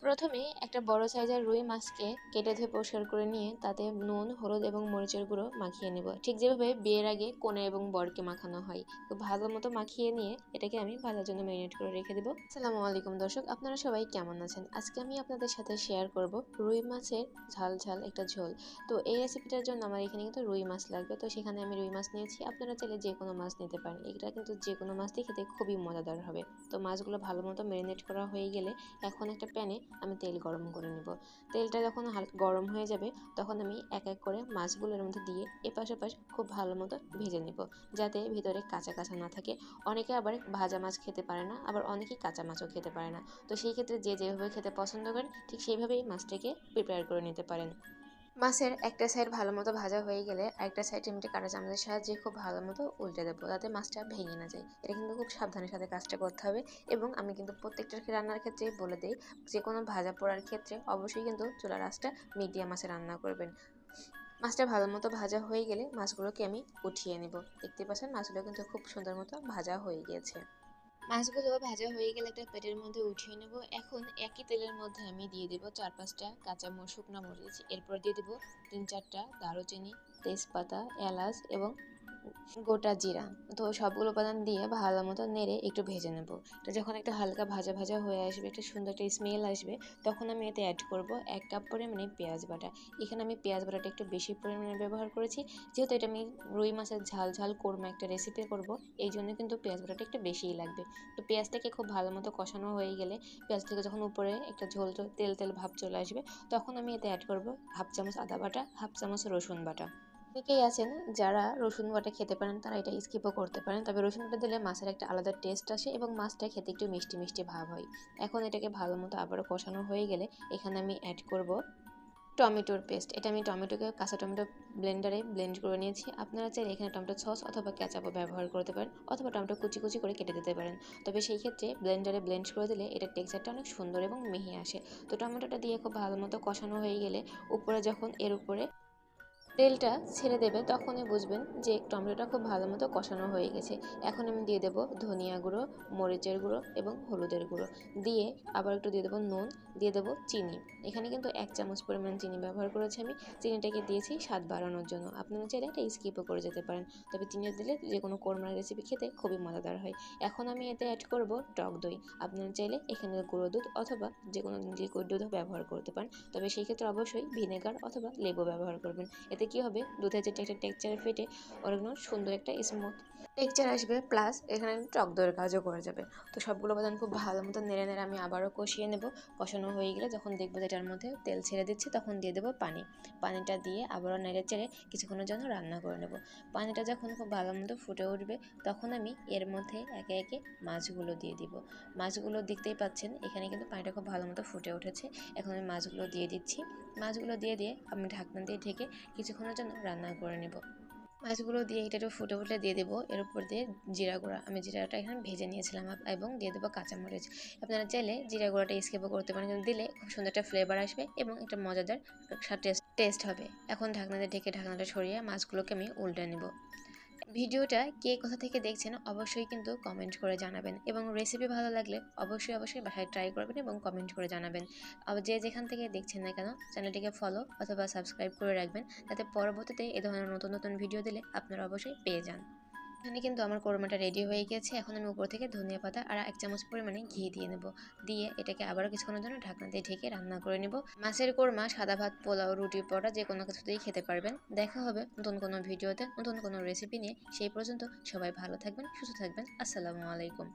প্রথমে একটা বড় সাইজের রুই মাছকে কেটে ধুয়ে পরিষ্কার করে নিয়ে তাতে নুন, হলুদ এবং মরিচের গুঁড়ো মাখিয়ে নেব, ঠিক যেভাবে বিয়ের আগে কনে এবং বরকে মাখানো হয়। তো ভালো মতো মাখিয়ে নিয়ে এটাকে আমি ভাজার জন্য ম্যারিনেট করে রেখে দেবো। আসসালামু আলাইকুম দর্শক, আপনারা সবাই কেমন আছেন? আজকে আমি আপনাদের সাথে শেয়ার করব রুই মাছের ঝাল ঝাল একটা ঝোল। তো এই রেসিপিটার জন্য আমার এখানে কিন্তু রুই মাছ লাগবে, তো সেখানে আমি রুই মাছ নিয়েছি। আপনারা চাইলে যে কোনো মাছ নিতে পারেন, এটা কিন্তু যে কোনো মাছ দিয়ে খেতে খুবই মজাদার হবে। তো মাছগুলো ভালো মতো ম্যারিনেট করা হয়ে গেলে এখন একটা প্যানে আমি তেল গরম করে নেব। তেলটা যখন হালকা গরম হয়ে যাবে তখন আমি এক এক করে মাছগুলোর মধ্যে দিয়ে এপাশ ওপাশ খুব ভালো মতো ভেজে নেব, যাতে ভিতরে কাঁচা কাঁচা না থাকে। অনেকে আবার ভাজা মাছ খেতে পারে না, আবার অনেকেই কাঁচা মাছও খেতে পারে না। তো সেই ক্ষেত্রে যে যেভাবে খেতে পছন্দ করেন ঠিক সেইভাবেই মাছটাকে প্রিপেয়ার করে নিতে পারেন। মাছের একটা সাইড ভালো মতো ভাজা হয়ে গেলে আরেকটা সাইড এমনি কাঁটা চামচের সাহায্যে খুব ভালো মতো উল্টে দেবো, যাতে মাছটা ভেঙে না যায়। এটা কিন্তু খুব সাবধানের সাথে কাজটা করতে হবে। এবং আমি কিন্তু প্রত্যেকটা রান্নার ক্ষেত্রে বলে দিই, যে কোনো ভাজা পোড়ার ক্ষেত্রে অবশ্যই কিন্তু চুলার আঁচটা মিডিয়াম আঁচে রান্না করবেন। মাছটা ভালো মতো ভাজা হয়ে গেলে মাছগুলোকে আমি উঠিয়ে নেব। দেখতে পাচ্ছেন মাছগুলো কিন্তু খুব সুন্দর মতো ভাজা হয়ে গিয়েছে। মাছগুলো ভাজা হয়ে গেলে একটা প্লেটের মধ্যে উঠিয়ে নেব। এখন একই তেলের মধ্যে আমি দিয়ে দেবো 4-5টা কাঁচা শুকনো মরিচ, এরপর দিয়ে দেবো 3-4টা দারুচিনি, তেজপাতা, এলাচ এবং গোটা জিরা। তো সবগুলো উপাদান দিয়ে ভালো মতো নেড়ে একটু ভেজে নেব। এটা যখন একটা হালকা ভাজা ভাজা হয়ে আসবে, একটা সুন্দর একটা স্মেল আসবে, তখন আমি এতে অ্যাড করব 1 কাপ পরিমাণে পেঁয়াজ বাটা। এখানে আমি পেঁয়াজ বাটাটা একটু বেশি পরিমাণে ব্যবহার করেছি, যেহেতু এটা আমি রুই মাছের ঝাল ঝাল কোরমা একটা রেসিপি করব, এই জন্য কিন্তু পেঁয়াজ বাটাটা একটু বেশিই লাগবে। তো পেঁয়াজটাকে খুব ভালো মতো কষানো হয়ে গেলে, পেঁয়াজ থেকে যখন উপরে একটা ঝোল তেল তেল ভাব চলে আসবে, তখন আমি এতে অ্যাড করব 1/2 চামচ আদা বাটা, 1/2 চামচ রসুন বাটা। অনেকেই আছেন যারা রসুন বাটা খেতে পারেন, তারা এটা স্কিপও করতে পারেন, তবে রসুন বাটা দিলে মাছের একটা আলাদা টেস্ট আসে এবং মাছটা খেতে একটু মিষ্টি মিষ্টি ভাব হয়। এখন এটাকে ভালো মতো আবারও কষানো হয়ে গেলে এখানে আমি অ্যাড করব টমেটোর পেস্ট। এটা আমি টমেটোকে কাঁচা টমেটো ব্লেন্ডারে ব্লেন্ড করে নিয়েছি। আপনারা চাইলে এখানে টমেটো সস অথবা কেচাপও ব্যবহার করতে পারেন, অথবা টমেটো কুচি কুচি করে কেটে দিতে পারেন। তবে সেই ক্ষেত্রে ব্লেন্ডারে ব্লেন্ড করে দিলে এটার টেক্সচারটা অনেক সুন্দর এবং মিহি আসে। তো টমেটোটা দিয়ে খুব ভালো মতো কষানো হয়ে গেলে উপরে যখন এর উপরে তেলটা ছেড়ে দেবে, তখনই বুঝবেন যে টমেটোটা খুব ভালো মতো কষানো হয়ে গেছে। এখন আমি দিয়ে দেবো ধনিয়া গুঁড়ো, মরিচের গুঁড়ো এবং হলুদের গুঁড়ো। দিয়ে আবার একটু দিয়ে দেবো নুন, দিয়ে দেবো চিনি। এখানে কিন্তু 1 চামচ পরিমাণ চিনি ব্যবহার করেছি আমি। চিনিটাকে দিয়েছি স্বাদ বাড়ানোর জন্য, আপনারা চাইলে এটা স্কিপও করে যেতে পারেন। তবে চিনি দিলে যে কোনো কোরমার রেসিপি খেতে খুবই মজাদার হয়। এখন আমি এতে অ্যাড করব টক দই। আপনারা চাইলে এখানে গুঁড়ো দুধ অথবা যে কোনো লিকুইড দুধও ব্যবহার করতে পারেন, তবে সেই ক্ষেত্রে অবশ্যই ভিনেগার অথবা লেবু ব্যবহার করবেন। এতে কি হবে, দুধের যেটা একটা টেক্সচার ফেটে অনেক সুন্দর একটা স্মুথ টেক্সচার আসবে, প্লাস এখানে টক দইয়ের কাজও করে যাবে। তো সবগুলো উপাদান খুব ভালো মতো নেড়ে নেড়ে আমি আবারও কষিয়ে নেব। কষানো হয়ে গেলে যখন দেখবো যে এটার মধ্যে তেল ছেড়ে দিচ্ছে, তখন দিয়ে দেবো পানি। পানিটা দিয়ে আবারও নেড়ে চেড়ে কিছুক্ষণের জন্য রান্না করে নেব। পানিটা যখন খুব ভালো মতো ফুটে উঠবে, তখন আমি এর মধ্যে একে একে মাছগুলো দিয়ে দিব। মাছগুলো দেখতেই পাচ্ছেন এখানে কিন্তু পানিটা খুব ভালো মতো ফুটে উঠেছে। এখন আমি মাছগুলো দিয়ে দিচ্ছি। মাছগুলো দিয়ে আমি ঢাকনা দিয়ে ঢেকে কিছুক্ষণের জন্য রান্না করে নেব। মাছগুলো দিয়ে এটা একটু ফুটে উঠলে দিয়ে দেবো এর উপর দিয়ে জিরা গুঁড়া। আমি জিরাটা এখানে ভেজে নিয়েছিলাম, এবং দিয়ে দেবো কাঁচামরিচ। আপনারা চাইলে জিরা গুঁড়াটা স্কিপও করতে পারেন, কিন্তু দিলে খুব সুন্দর একটা ফ্লেভার আসবে এবং একটা মজাদার টেস্ট হবে। এখন ঢাকনাতে ঢেকে ঢাকনাটা সরিয়ে মাছগুলোকে আমি উল্টে নেব। ভিডিওটা কে কোথা থেকে দেখছেন অবশ্যই কিন্তু কমেন্ট করে জানাবেন, এবং রেসিপি ভালো লাগলে অবশ্যই বাসায় ট্রাই করবেন এবং কমেন্ট করে জানাবেন। আবার যে যেখান থেকে দেখছেন না কেন, চ্যানেলটিকে ফলো অথবা সাবস্ক্রাইব করে রাখবেন, যাতে পরবর্তীতে এ ধরনের নতুন নতুন ভিডিও দিলে আপনারা অবশ্যই পেয়ে যান। এখানে কিন্তু আমার কোরমাটা রেডি হয়ে গেছে। এখন আমি উপর থেকে ধনিয়া পাতা আর 1 চামচ পরিমাণে ঘি দিয়ে নেব। দিয়ে এটাকে আবারও কিছুক্ষণের জন্য ঢাকনা দিয়ে ঢেকে রান্না করে নেব। মাছের কোরমা সাদা ভাত, পোলাও, রুটি, পরোটা যে কোনো কিছুতেই খেতে পারবেন। দেখা হবে নতুন কোনো ভিডিওতে নতুন কোনো রেসিপি নিয়ে। সেই পর্যন্ত সবাই ভালো থাকবেন, সুস্থ থাকবেন। আসসালামু আলাইকুম।